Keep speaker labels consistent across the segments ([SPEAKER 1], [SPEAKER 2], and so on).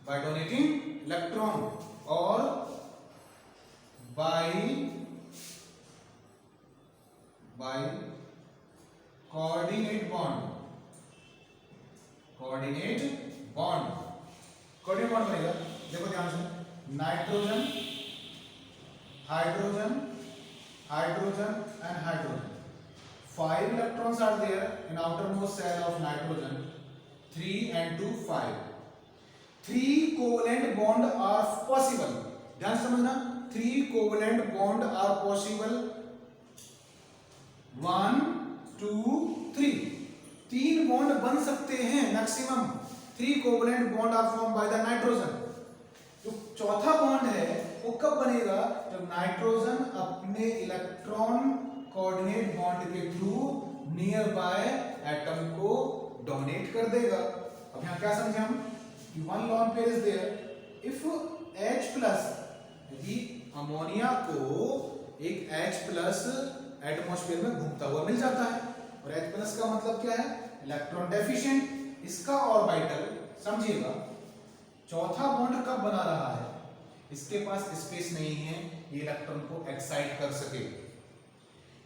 [SPEAKER 1] by donating electron or by coordinate bond बनेगा। देखो ध्यान से, nitrogen, hydrogen and hydrogen. 5 electrons are there in outermost shell of nitrogen. 3 and 2 5. 3 covalent bond are possible. ध्यान समझना, 3 covalent bond are possible. 1 2 3 3 bond बन सकते हैं maximum. 3 covalent bond are form by the nitrogen. जो चौथा बॉन्ड है वो कब बनेगा? जब नाइट्रोजन अपने इलेक्ट्रॉन कोऑर्डिनेट बॉन्ड के थ्रू नियर बाय एटम को डोनेट कर देगा। अब यहां क्या समझे हम कि one lone pair is there. If H plus, यदि अमोनिया को एक H प्लस एटमॉस्फेयर में घूमता हुआ मिल जाता है, और H प्लस का मतलब क्या है? Electron deficient. इसका ऑर्बिटल समझिएगा, चौथा बॉन्ड कब बना रहा है? इसके पास स्पेस नहीं है ये इलेक्ट्रॉन को एक्साइट कर सके।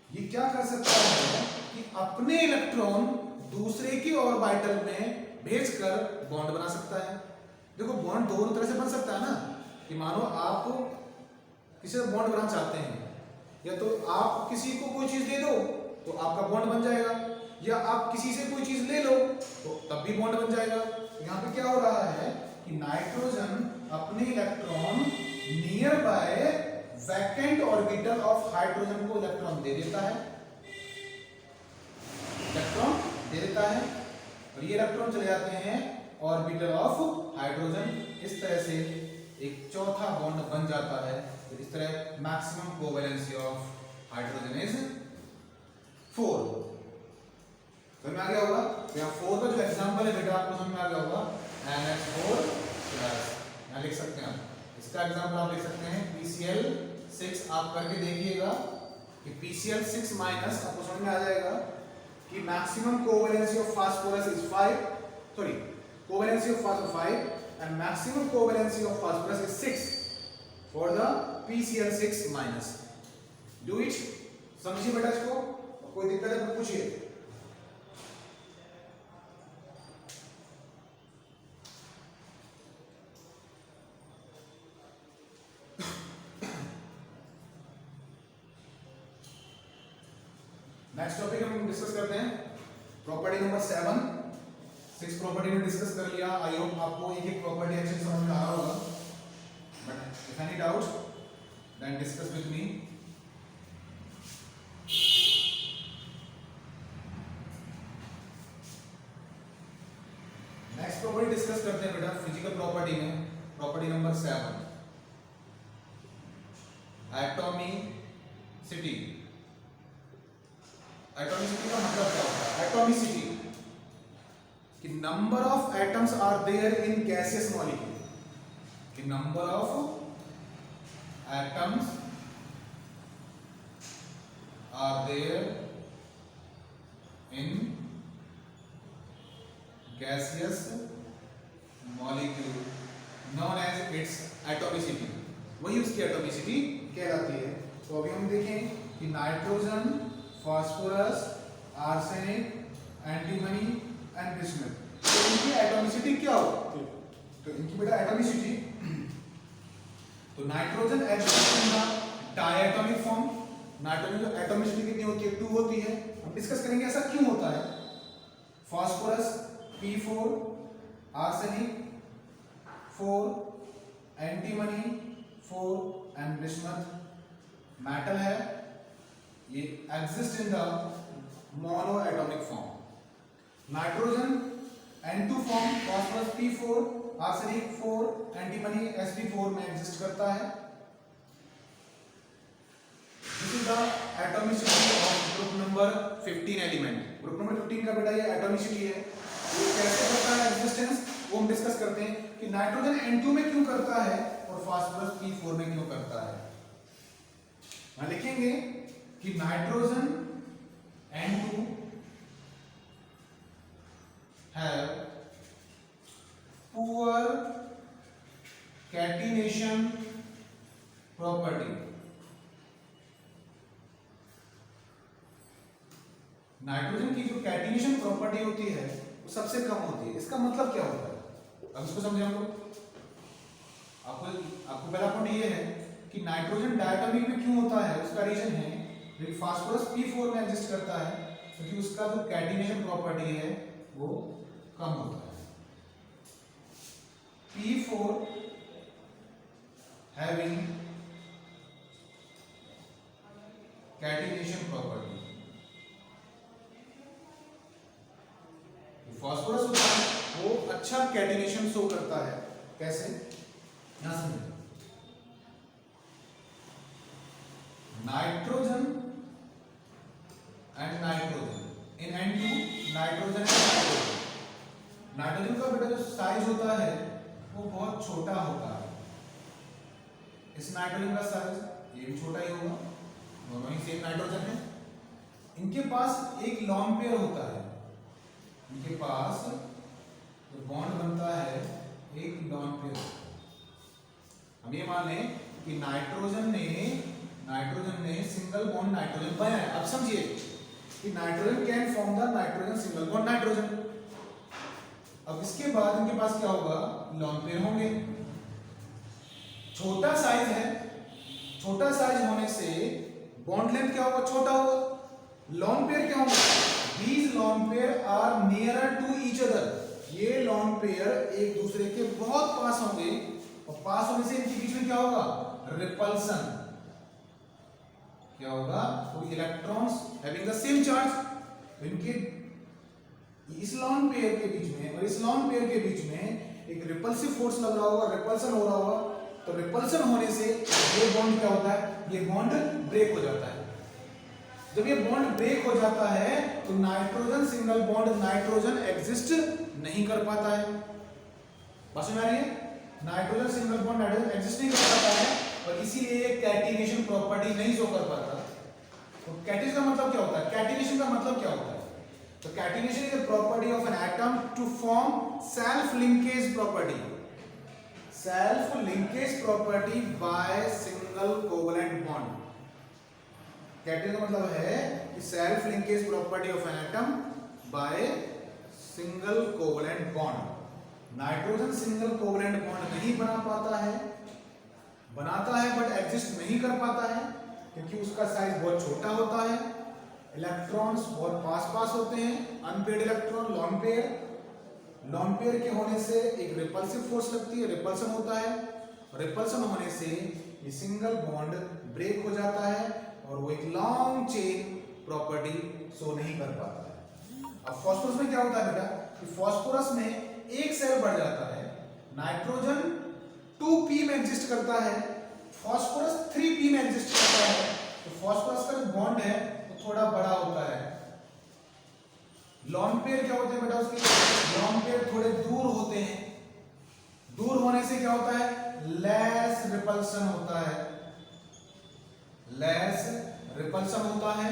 [SPEAKER 1] ये क्या कर सकता है कि अपने इलेक्ट्रॉन दूसरे के ऑर्बिटल में भेजकर बॉन्ड बना सकता है। देखो बॉन्ड दोनों तरह से बन सकता है ना, कि मानो आप किसी से बॉन्ड बनाना चाहते हैं, या तो आप किसी को कोई चीज दे दो तो आपका बॉन्ड बन जाएगा, या आप किसी से कोई चीज ले लो तो तब भी बॉन्ड बन जाएगा। यहाँ पे क्या हो रहा है कि नाइट्रोजन अपने electron near by vacant orbital of hydrogen को इलेक्ट्रॉन दे देता है, और ये इलेक्ट्रॉन चले जाते हैं ऑर्बिटल ऑफ हाइड्रोजन। इस तरह से एक चौथा बॉन्ड बन जाता है। तो इस तरह maximum covalency of hydrogen is 4। समझ में आ गया होगा? तो यहाँ 4 का जो एग्जांपल है बेटा आपको समझ में आ गया होगा, NH4+। यहाँ लिख सकते हैं आप, इसका एग्जांपल आप लिख सकते हैं PCl6। आप करके देखिएगा कि PCl6 माइनस, आपको समझ में आ जाएगा कि maximum covalency of phosphorus is 5, sorry covalency of phosphorus 5 and maximum covalency of phosphorus is 6 for the PCl6 minus. Do it. समझिए बेटा इसको, कोई दिक्कत है तो पूछिए। नेक्स्ट टॉपिक हम डिस्कस करते हैं प्रॉपर्टी नंबर 7। 6 प्रॉपर्टी में डिस्कस कर लिया। आई होप आपको एक एक प्रॉपर्टी अच्छे से समझ में आ रहा होगा, but if any doubt then discuss with me. Next property discuss करते हैं बेटा फिजिकल प्रॉपर्टी में, प्रॉपर्टी नंबर 7, एटॉमिसिटी। एटॉमिसिटी का मतलब क्या होता है? एटॉमिसिटी कि number of atoms are there in gaseous molecule, कि number of atoms are there in gaseous molecule known as its atomicity, वही उसकी एटॉमिसिटी कहलाती है। तो अभी हम देखें कि nitrogen, phosphorus, arsenic, antimony and bismuth, तो इनकी एटॉमिसिटी क्या होती है? तो इनकी बेटा एटॉमिसिटी, तो nitrogen exist in the diatomic form. Nitrogen जो एटॉमिसिटी कितनी होती है? 2 होती है। हम डिस्कस करेंगे ऐसा क्यों होता है। Phosphorus P4, arsenic 4, antimony 4 and bismuth metal है, ये exist in the mono atomic form. Nitrogen N2 form, phosphorus P4, arsenic 4, antimony Sp4 में एग्जिस्ट करता है। This is the atomicity of group number 15 element. Group number 15 का बेटा ये atomicity है। ये कैसे करता है एग्जिस्टेंस, वो हम डिस्कस करते हैं कि नाइट्रोजन N2 में क्यों करता है और फास्फोरस P4 में क्यों करता है। यहां लिखेंगे कि nitrogen N2 have poor catenation property, nitrogen की जो कैटिनेशन प्रॉपर्टी होती है वो सबसे कम होती है। इसका मतलब क्या होता है, अब इसको समझे हम लोग। आपको पहला पॉइंट ये है कि नाइट्रोजन डायटोमिक में क्यों होता है, उसका रीजन है कि फास्फोरस P4 में एग्जिस्ट करता है क्योंकि उसका जो कैटिनेशन प्रॉपर्टी है वो कम होता है। P4 having catenation property, phosphorus होता है वो अच्छा कैटिनेशन शो करता है। कैसे, यहां समझिए। Nitrogen and nitrogen in N2, nitrogen and nitrogen. Nitrogen का बेटा जो साइज होता है वो बहुत छोटा होता है। इस नाइट्रोजन का साइज ये भी छोटा ही होगा, दोनों ही सेम नाइट्रोजन है। इनके पास एक लॉन पेयर होता है, इनके पास जो बॉन्ड बनता है एक लॉन पेयर। हम ये मान लें कि नाइट्रोजन ने सिंगल बॉन्ड नाइट्रोजन बनाया। अब समझिए कि nitrogen can form the nitrogen single bond nitrogen. अब इसके बाद इनके पास क्या होगा, लॉन पेयर होंगे। छोटा साइज है, छोटा साइज होने से बॉन्ड लेंथ क्या होगा, छोटा होगा। लॉन पेयर क्या होगा, these lone pair are nearer to each other। ये लॉन पेयर एक दूसरे के बहुत पास होंगे और पास होने से इनके बीच में क्या होगा, रिपल्सन। क्या होगा, तो electrons having the same charge. इनके इस लॉन पेयर के बीच में और इस लॉन पेयर के बीच में एक रिपल्सिव फोर्स लग रहा होगा, रिपल्सन हो रहा होगा। तो रिपल्सन होने से ये बॉन्ड क्या होता है, ये बॉन्ड ब्रेक हो जाता है। जब ये बॉन्ड ब्रेक हो जाता है तो nitrogen single bond nitrogen exist नहीं कर पाता है। बात समझ आ रही है, nitrogen single bond nitrogen exist नहीं कर पाता है और इसीलिए ये कैटिनेशन प्रॉपर्टी नहीं शो कर पाता। तो कैटिनेशन का मतलब क्या होता है, कैटिनेशन का मतलब क्या होता है, तो catenation is a property of an atom to form self linkage property, self linkage property by single covalent bond. Catenation का मतलब है कि self linkage property of an atom by single covalent bond. Nitrogen single covalent bond नहीं बना पाता है, बनाता है बट एग्जिस्ट नहीं कर पाता है क्योंकि उसका साइज बहुत छोटा होता है, इलेक्ट्रॉन्स बहुत पास पास होते हैं, unpaired electron lone pair. Lone pair के होने से एक रिपल्सिव फोर्स लगती है, रिपल्सन होता है। रिपल्सन होने से ये सिंगल बॉन्ड ब्रेक हो जाता है और वो एक लॉन्ग चेन प्रॉपर्टी शो नहीं कर पाता है। अब फास्फोरस में क्या होता है बेटा कि फास्फोरस में एक सेल बढ़ जाता है, नाइट्रोजन 2p में एग्जिस्ट करता है, फास्फोरस 3p में एग्जिस्ट करता है। तो फास्फोरस का जो बॉन्ड है वो थोड़ा बड़ा होता है। लॉन पेयर क्या होते हैं बेटा, उसके लॉन पेयर थोड़े दूर होते हैं। दूर होने से क्या होता है, लेस रिपल्सन होता है, लेस रिपल्सन होता है।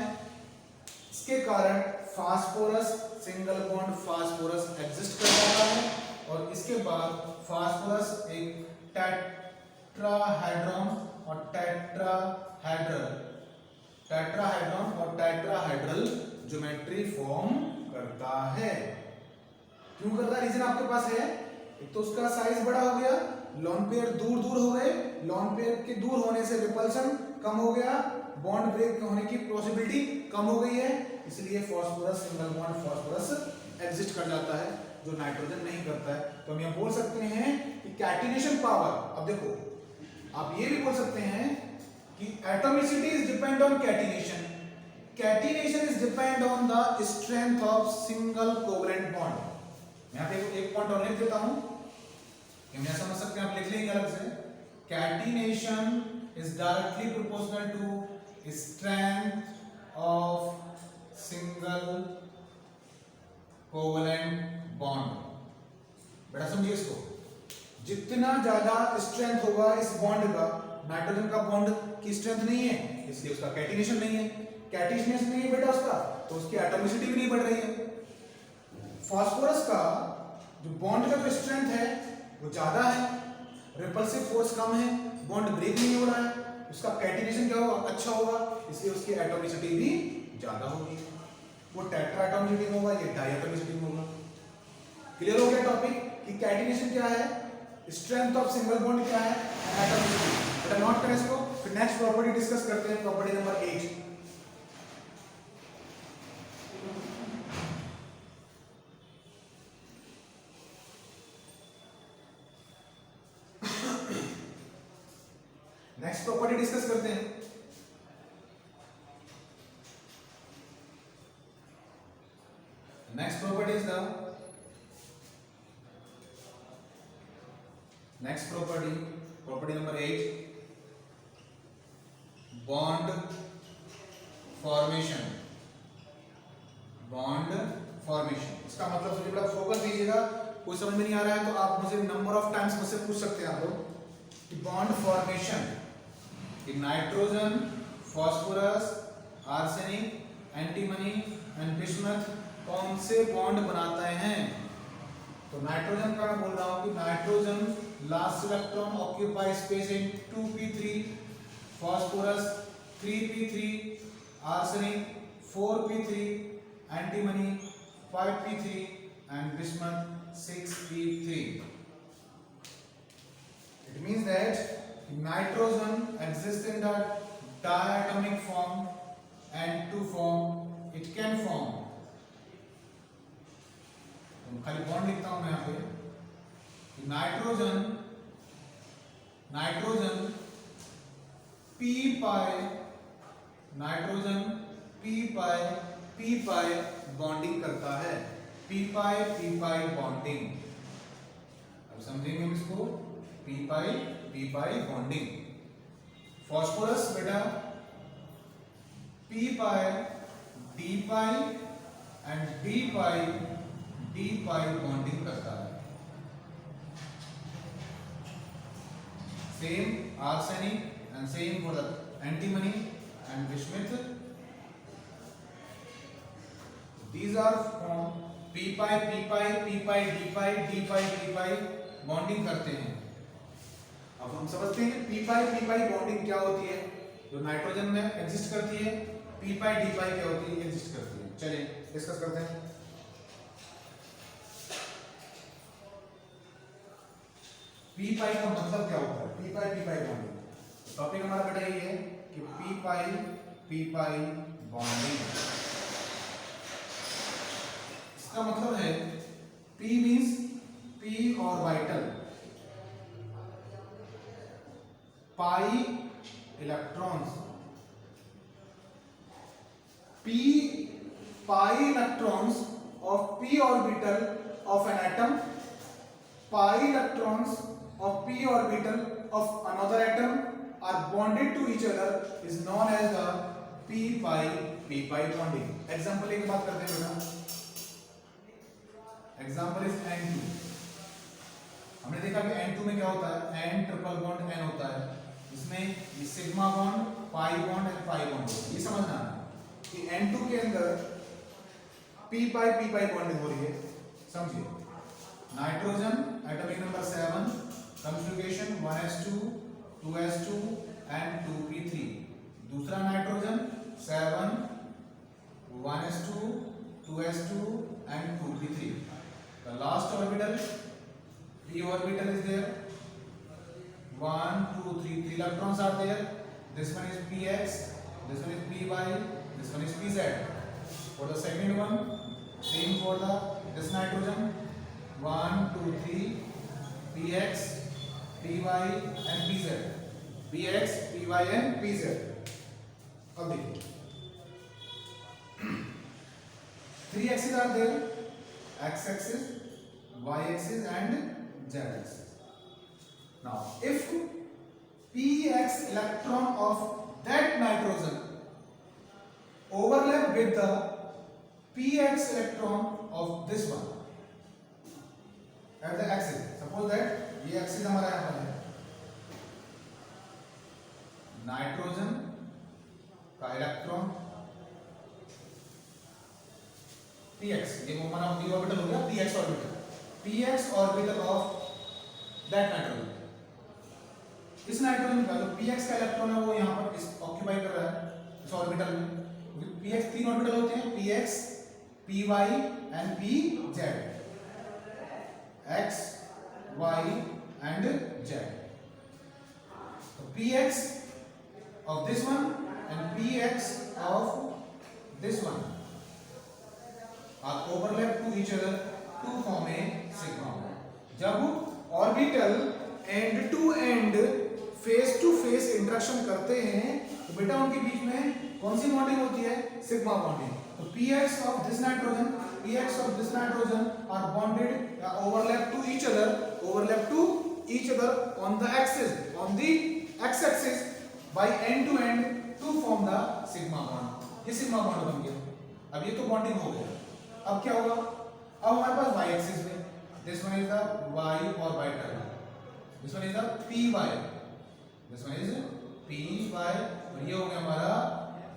[SPEAKER 1] इसके कारण phosphorus single bond phosphorus exist कर जाता है और इसके बाद फास्फोरस एक टेट्राहेड्रॉन और टेट्राहेड्रल ज्योमेट्री फॉर्म करता है। क्यों करता है, रीजन आपके पास है। एक तो उसका साइज बड़ा हो गया, लॉन पेयर दूर दूर हो गए, लॉन पेयर के दूर होने से रिपल्सन कम हो गया, बॉन्ड ब्रेक होने की पॉसिबिलिटी कम हो गई है, इसलिए phosphorus single bond phosphorus exist कर जाता है जो नाइट्रोजन नहीं करता है। तो हम यह बोल सकते हैं कि कैटिनेशन पावर, अब देखो आप ये भी बोल सकते हैं कि atomicity is depend on catenation, catenation is depend on the strength of single covalent bond. यहां पे एक पॉइंट और लिख देता हूं, यह समझ सकते हैं, आप लिख लेंगे अलग से। Catenation is directly proportional to strength of single covalent bond. बेटा समझिए इसको, जितना ज्यादा स्ट्रेंथ होगा इस बॉन्ड का, नाइट्रोजन का बॉन्ड की स्ट्रेंथ नहीं है इसलिए उसका कैटिनेशन नहीं है, कैटिनेशन नहीं है बेटा उसका, तो उसकी एटॉमिसिटी भी नहीं बढ़ रही है। फास्फोरस का जो बॉन्ड का जो स्ट्रेंथ है वो ज्यादा है, रिपल्सिव फोर्स कम है, बॉन्ड ब्रेक नहीं हो रहा है, उसका कैटिनेशन क्या होगा, अच्छा होगा, इसलिए उसकी एटॉमिसिटी भी ज्यादा होगी। वो टेट्रा एटॉमिसिटी में होगा, ये डाई एटॉमिसिटी में होगा। क्लियर हो गया टॉपिक कि कैटिनेशन क्या है, स्ट्रेंथ ऑफ सिंगल बॉन्ड क्या है, एटॉमिसिटी। बेटा नोट करें इसको, फिर नेक्स्ट प्रॉपर्टी डिस्कस करते हैं, property number 8। Next property discuss करते हैं। Next property is the next property number 8, bond formation. Bond formation इसका मतलब समझिए, बड़ा फोकस दीजिएगा, कोई समझ में नहीं आ रहा है तो आप मुझे नंबर ऑफ टाइम्स मुझसे पूछ सकते हैं आप लोग कि बॉन्ड फॉर्मेशन कि nitrogen, phosphorus, arsenic, antimony and bismuth कौन से बॉन्ड बनाते हैं। तो नाइट्रोजन का मैं बोल रहा हूं कि nitrogen last electron occupy space in 2p3, phosphorus 3p3, arsenic 4p3, antimony 5p3 and bismuth 6p3. It means that nitrogen exists in the diatomic form and to form it can form, तो खाली bond लिखता हूं मैं यहाँ पे, nitrogen p pi bonding करता है, p pi bonding. अब समझेंगे हम इसको, p पाई बॉन्डिंग। फास्फोरस बेटा p pi d pi bonding करता है। Same arsenic and same for the antimony and bismuth, these are form p pi d pi bonding करते हैं। अब हम समझते हैं कि p पाई बॉन्डिंग क्या होती है, जो नाइट्रोजन में एग्जिस्ट करती है, p पाई d पाई क्या होती है, एग्जिस्ट करती है। चलिए डिस्कस करते हैं। p पाई का मतलब क्या होता है, p पाई बॉन्डिंग। टॉपिक हमारा बेटा यही है कि p पाई बॉन्डिंग। इसका मतलब है p means p orbital, pi electrons, p pi electrons of p orbital of an atom, pi electrons of p orbital of another atom are bonded to each other is known as the p pi bonding. Example एक बात करते हैं बेटा, example is N2। हमने देखा कि N2 में क्या होता है, N ट्रिपल बॉन्ड N होता है, इसमें ये sigma bond, pi bond and pi bond होता है। ये समझना है कि N2 के अंदर p पाई बॉन्डिंग हो रही है। समझिए, nitrogen atomic number 7, configuration 1s2 2s2 and 2p3। दूसरा nitrogen 7 1s2 2s2 and 2p3। The last orbital p orbital is there, 1 2 3 electrons are there, this one is px, this one is py, this one is pz. For the second one same for the this nitrogen, 1 2 3 px py and pz, px py and pz। अब देखिए 3 axes are there, x axis, y axis and z axis। now if px electron of that nitrogen overlap with the px electron of this one at the axis, suppose that ये axis हमारा यहाँ पर है, nitrogen का electron px, ये वो हमारा p orbital हो गया, px orbital of that nitrogen. इस नाइट्रोजन का जो px का इलेक्ट्रॉन है वो यहाँ पर इस ऑक्यूपाई कर रहा है इस ऑर्बिटल में। px 3 ऑर्बिटल होते हैं, px py and pz, x y and z। तो px of this one and px of this one are overlap to each other to form a sigma bond। जब orbital end to end face to face interaction करते हैं तो बेटा उनके बीच में कौन सी bonding होती है? Sigma bonding. तो px of this nitrogen are bonded overlap to each other on the x axis by end to end to form the sigma bond। ये सिग्मा बॉन्ड बन गया। अब ये तो बॉन्डिंग हो गया। अब क्या होगा? अब हमारे पास y एक्सिस में this one is the y orbital, this one is the py, this one is py, और ये हो गया हमारा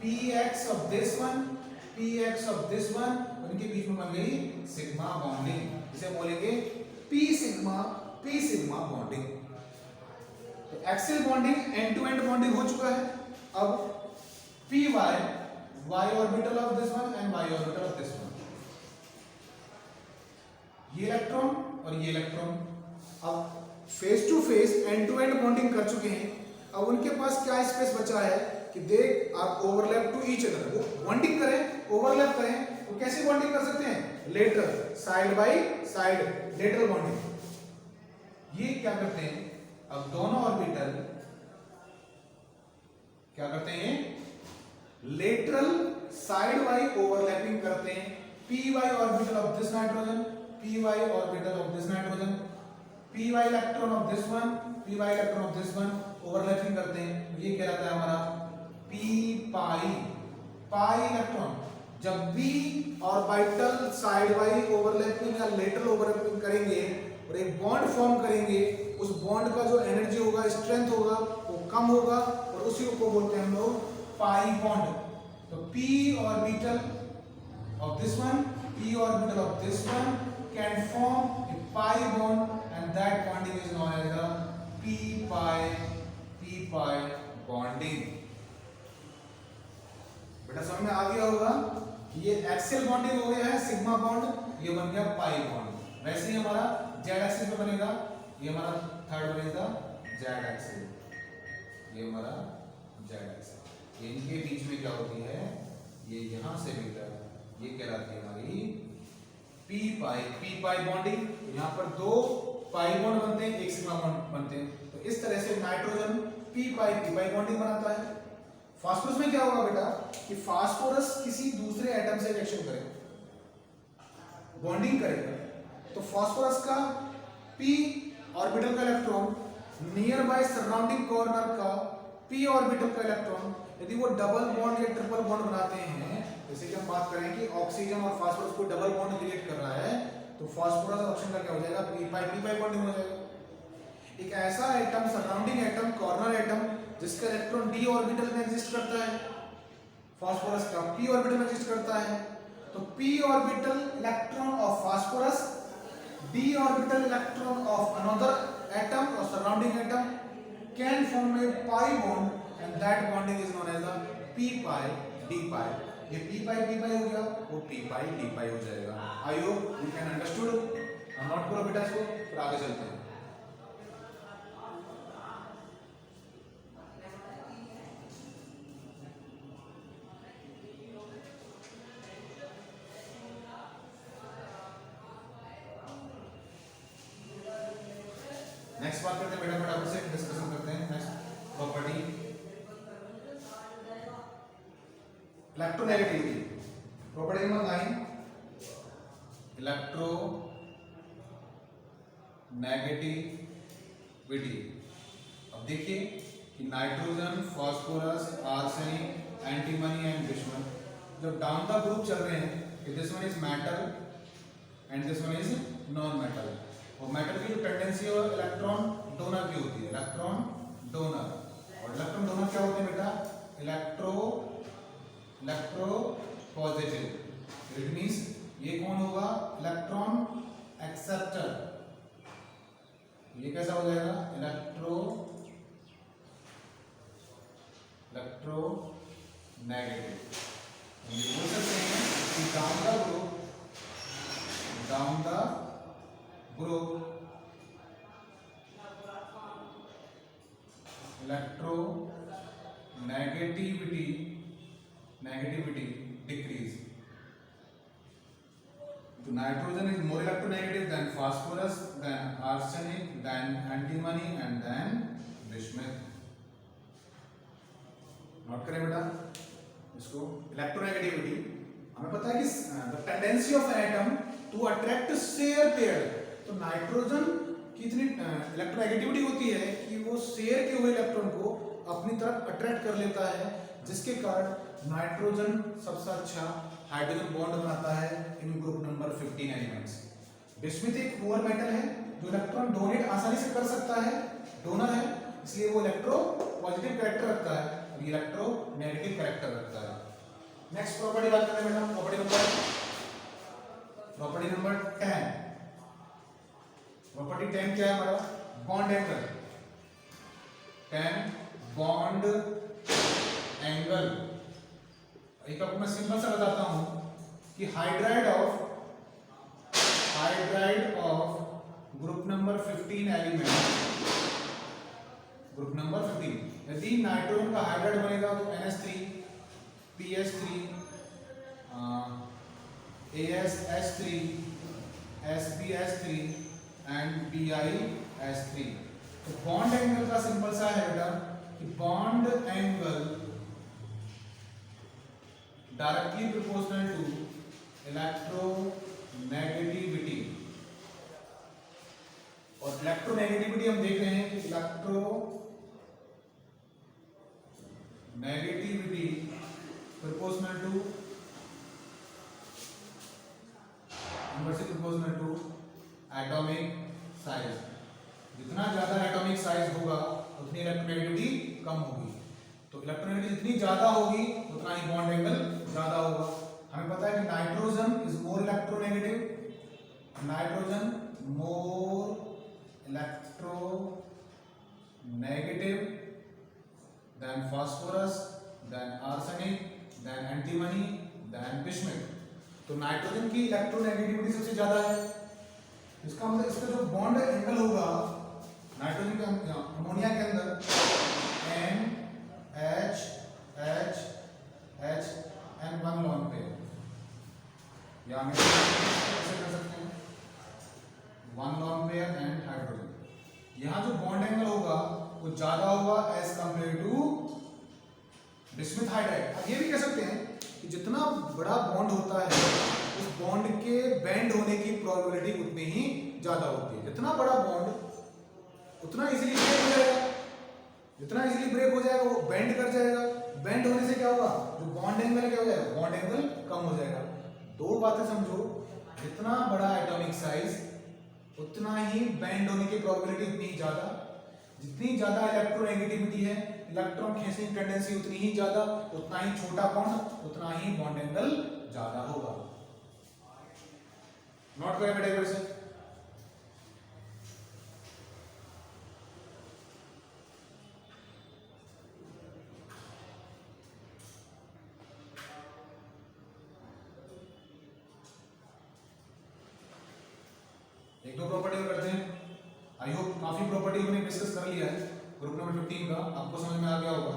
[SPEAKER 1] px of this one, px of this one, उनके बीच में बन गई सिग्मा बॉन्डिंग। इसे बोलेंगे p सिग्मा बॉन्डिंग। तो axial bonding end to end bonding हो चुका है। अब py y orbital of this one and y orbital of this one, ये इलेक्ट्रॉन और ये इलेक्ट्रॉन अब face to face end to end bonding कर चुके हैं। अब उनके पास क्या स्पेस बचा है कि they are overlap to each other. वो बॉन्डिंग करें, ओवरलैप करें, तो कैसे बॉन्डिंग कर सकते हैं? Lateral, side by side lateral bonding. ये क्या करते हैं? अब दोनों ऑर्बिटल क्या करते हैं? लेटरल साइड बाय ओवरलैपिंग करते हैं। py orbital of this nitrogen, py orbital of this nitrogen, py electron of this one, py electron of this one overlapping करते हैं। ये क्या रहता है हमारा p pi इलेक्ट्रॉन। जब भी ऑर्बिटल साइड बाई ओवरलैपिंग या लेटरल ओवरलैपिंग करेंगे और एक बॉन्ड फॉर्म करेंगे, उस बॉन्ड का जो एनर्जी होगा, स्ट्रेंथ होगा, वो कम होगा और उसी को बोलते हैं हम लोग पाई बॉन्ड। तो p orbital of this one, p orbital of this one can form a pi bond and that bonding is known as the p pi bonding। बेटा समझ में आ गया होगा कि ये एक्सियल बॉन्डिंग हो गया है सिग्मा बॉन्ड, ये बन गया पाई बॉन्ड। वैसे ही हमारा जेड एक्सिस पे बनेगा, ये हमारा थर्ड बनेगा जेड एक्सिस, ये हमारा जेड एक्सिस। इनके बीच में क्या होती है? ये यहां से मिलकर ये कहलाती है हमारी p पाई बॉन्डिंग। यहाँ पर दो पाई बॉन्ड बनते हैं, एक सिग्मा बॉन्ड बनते हैं। तो इस तरह से नाइट्रोजन p पाई बॉन्डिंग बनाता है। फास्फोरस में क्या होगा बेटा कि फास्फोरस किसी दूसरे एटम से रिएक्शन करेगा, बॉन्डिंग करेगा, तो फास्फोरस का p ऑर्बिटल का electron near by surrounding corner का p ऑर्बिटल का इलेक्ट्रॉन यदि वो डबल बॉन्ड या ट्रिपल बॉन्ड बनाते हैं, जैसे कि हम बात करें कि ऑक्सीजन और फास्फोरस को डबल बॉन्ड क्रिएट कर रहा है, तो फास्फोरस ऑक्सीजन का क्या हो जाएगा? p पाई बॉन्डिंग हो जाएगा। एक ऐसा atom, surrounding atom, corner atom जिसका इलेक्ट्रॉन d ऑर्बिटल में एग्जिस्ट करता है, फास्फोरस का p ऑर्बिटल में एग्जिस्ट करता है, तो p orbital electron of phosphorus, d orbital electron of another atom और surrounding atom can form a pi bond and that bonding is known as the p pi d pi. ये p पाई हो गया, वो p pi d पाई हो जाएगा। I hope you can understood. Note करो बेटा इसको, फिर आगे चलते हैं। नेक्स्ट बात करते हैं बेटा, फटाफट से डिस्कशन करते हैं। Next property electronegativity. Property number 9 electronegativity. अब देखिए कि nitrogen, phosphorus, arsenic, antimony and दुश्मन जब डाउन द ग्रुप चल रहे हैं कि this one is metal and this one is non metal. और मेटल की जो टेंडेंसी है इलेक्ट्रॉन डोनर की होती है, इलेक्ट्रॉन डोनर। और इलेक्ट्रॉन डोनर क्या होते हैं बेटा? Electro positive. इट मींस ये कौन होगा? Electron acceptor. ये कैसा हो जाएगा? Electro negative. ये बोल सकते हैं कि down the group electro negativity decrease. तो nitrogen is more electronegative than phosphorus, then arsenic, then antimony and then bismuth. Note करें बेटा इसको। इलेक्ट्रोनेगेटिविटी हमें पता है कि the tendency of atom to attract share pair. तो नाइट्रोजन की इतनी इलेक्ट्रोनेगेटिविटी होती है कि वो शेयर के हुए इलेक्ट्रॉन को अपनी तरफ अट्रैक्ट कर लेता है, जिसके कारण नाइट्रोजन सबसे अच्छा हाइड्रोजन बॉन्ड बनाता है इन ग्रुप नंबर 15 एलिमेंट्स। बिस्मथ एक पुअर मेटल है जो इलेक्ट्रॉन डोनेट आसानी से कर सकता है, डोनर है, इसलिए वो इलेक्ट्रो पॉजिटिव कैरेक्टर रखता है और इलेक्ट्रो नेगेटिव कैरेक्टर रखता है। नेक्स्ट प्रॉपर्टी बात करते हैं बेटा, प्रॉपर्टी नंबर 10। प्रॉपर्टी 10 क्या है हमारा? Bond angle. 10 bond angle. एक आपको मैं सिंपल सा बताता हूं कि hydride of group number 15 element, group number 15, यदि नाइट्रोजन का हाइड्राइड बनेगा तो NH3, PS3, AsH3, SbH3 and BiH3। तो बॉन्ड एंगल का सिंपल सा है बेटा कि bond angle directly proportional to electronegativity. और इलेक्ट्रोनेगेटिविटी हम देख रहे हैं कि electronegativity proportional to atomic size. जितना ज्यादा एटॉमिक साइज होगा उतनी इलेक्ट्रोनेगेटिविटी कम होगी। तो इलेक्ट्रोनेगेटिविटी जितनी ज्यादा होगी उतना ही बॉन्ड एंगल ज्यादा होगा। हमें पता है कि nitrogen is more electronegative, nitrogen more electronegative than phosphorus, then arsenic, then antimony, than bismuth. तो नाइट्रोजन की इलेक्ट्रोनेगेटिविटी सबसे ज्यादा है। इसका मतलब इसका जो बॉन्ड एंगल होगा नाइट्रोजन के अमोनिया के अंदर NH N 1 लॉन पेयर, या हम ऐसे कर सकते हैं 1 लॉन पेयर एंड हाइड्रोजन। यहां जो बॉन्ड एंगल होगा वो ज्यादा होगा as compare to bismuth hydride. अब ये भी कह सकते हैं कि जितना बड़ा बॉन्ड होता है उस बॉन्ड के बेंड होने की प्रोबेबिलिटी उतनी ही ज्यादा होती है। जितना बड़ा बॉन्ड उतना इजीली ब्रेक हो जाएगा, जितना इजीली ब्रेक हो जाएगा वो बेंड कर जाएगा। बेंड होने से क्या होगा? जो बॉन्ड एंगल क्या हो जाएगा? बॉन्ड एंगल कम हो जाएगा। दो बातें समझो, जितना बड़ा एटॉमिक साइज उतना ही बेंड होने की प्रोबेबिलिटी उतनी ही ज्यादा। जितनी ज्यादा इलेक्ट्रोनेगेटिविटी है, इलेक्ट्रॉन खींचने की टेंडेंसी उतनी ही ज्यादा, उतना ही छोटा बॉन्ड उतना ही बॉन्ड एंगल ज्यादा होगा। नोट करें बेटा इधर से। एक दो प्रॉपर्टी और करते हैं। आई होप काफी प्रॉपर्टी हमने डिस्कस कर लिया है ग्रुप नंबर 15 का, आपको समझ में आ गया होगा।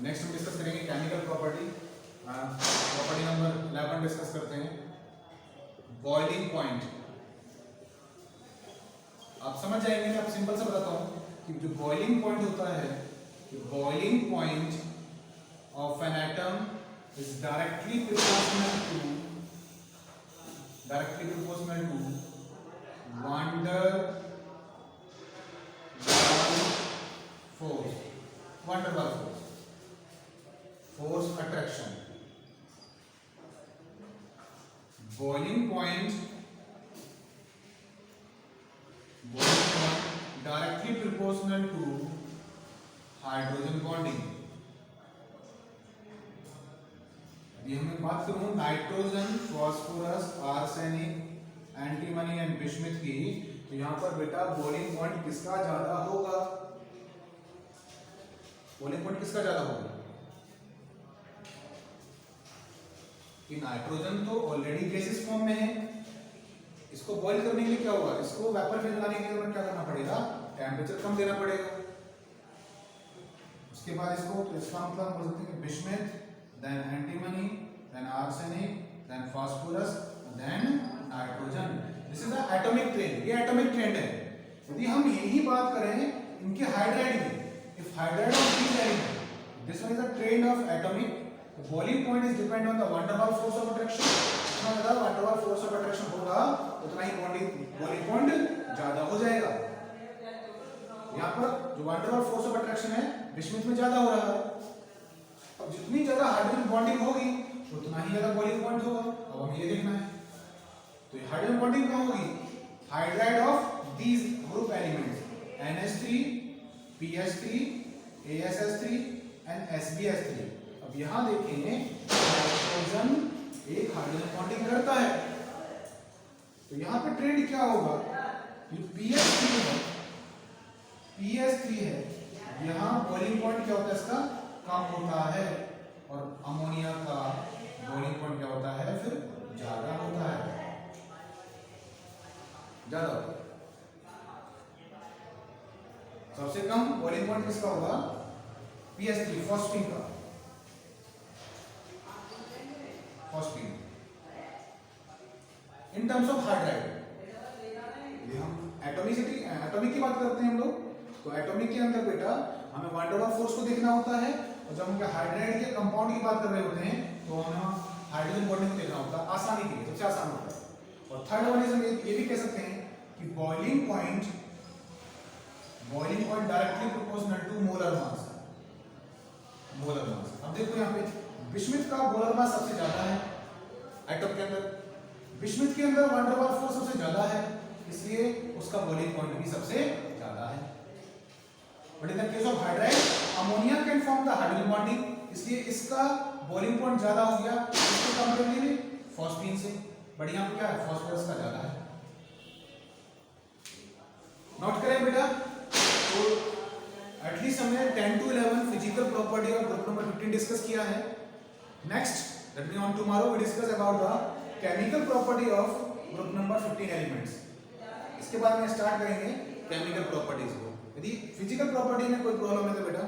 [SPEAKER 1] नेक्स्ट हम डिस्कस करेंगे chemical property. Property number 11 discuss करते हैं, बॉइलिंग पॉइंट। आप समझ जाएंगे, मैं आप सिंपल सा बताता हूं कि जो बॉइलिंग पॉइंट होता है, boiling point of an atom is directly proportional to van der Waals force attraction। boiling point directly proportional to hydrogen bonding। यदि हम बात करूं nitrogen, phosphorus, arsenic, antimony and bismuth की, तो यहां पर बेटा बॉइलिंग पॉइंट किसका ज्यादा होगा? बॉइलिंग पॉइंट किसका ज्यादा होगा? कि नाइट्रोजन तो ऑलरेडी गैसियस फॉर्म में है, इसको बॉईल करने के लिए क्या होगा, इसको वेपर फेज बनाने के लिए हमें क्या करना पड़ेगा, टेम्परेचर कम देना पड़ेगा। उसके बाद इसको तो इसका मतलब हम बोल सकते हैं bismuth, than antimony, than arsenic, than phosphorus, than nitrogen. This is the atomic trend, ये एटॉमिक ट्रेंड है। यदि हम यही बात करें इनके हाइड्राइड की, if hydride of these element, this one is the trend of atomic, the boiling point is depend on the van der Waals force of attraction। जितना ज्यादा van der Waals force of attraction होगा उतना ही boiling point ज्यादा हो जाएगा। यहाँ पर जो van der Waals force of attraction है बिस्मथ में ज्यादा हो रहा है, अब जितनी ज्यादा हाइड्रोजन बॉन्डिंग होगी उतना ही ज्यादा बॉइलिंग पॉइंट होगा। अब हमें ये देखना है, तो ये हाइड्रोजन बॉन्डिंग कहाँ होगी, hydride of these group elements NH3, PH3, ASS3 and SbS3। अब यहाँ देखेंगे नाइट्रोजन एक हाइड्रोजन बॉन्डिंग करता है, तो यहाँ पे ट्रेंड क्या होगा, जो PH3 है यहाँ बॉइलिंग पॉइंट क्या होता है इसका कम होता है, और अमोनिया का बॉइलिंग पॉइंट क्या होता है फिर ज्यादा होता है, ज्यादा होता है। सबसे कम बॉइलिंग पॉइंट किसका होगा, PH3 फॉस्फीन का, phosphine. In terms of hydride, ये हम एटॉमिक की बात करते हैं हम लोग, तो एटॉमिक के अंदर बेटा हमें van der Waals फोर्स को देखना होता है, और जब हम हाइड्राइड के कंपाउंड की बात कर रहे होते हैं तो हमें हाइड्रोजन बॉन्डिंग को देखना होता है, आसानी के लिए सबसे आसान होता है। और थर्ड वन इज हम ये भी कह सकते हैं कि boiling point directly proportional to molar mass. अब देखो यहाँ पे बिस्मथ का मोलर मास सबसे ज्यादा है एटम के अंदर, बिस्मथ के अंदर van der Waals फोर्स सबसे ज्यादा है, इसलिए उसका बॉइलिंग पॉइंट भी सबसे ज्यादा है। But in the case of hydride ammonia can form the hydrogen bonding, इसलिए इसका बॉइलिंग पॉइंट ज्यादा हो गया इसके कंपैरेटिवली फॉस्फीन से, बट यहाँ पे क्या है फास्फोरस का ज्यादा है। नोट करें बेटा, तो एटलीस्ट हमने 10 to 11 physical property of group number 15 discuss किया है। Next let me on tomorrow we discuss about the chemical property of group number 15 elements. इसके बाद में स्टार्ट करेंगे केमिकल प्रॉपर्टीज को। यदि फिजिकल प्रॉपर्टी में कोई प्रॉब्लम है तो बेटा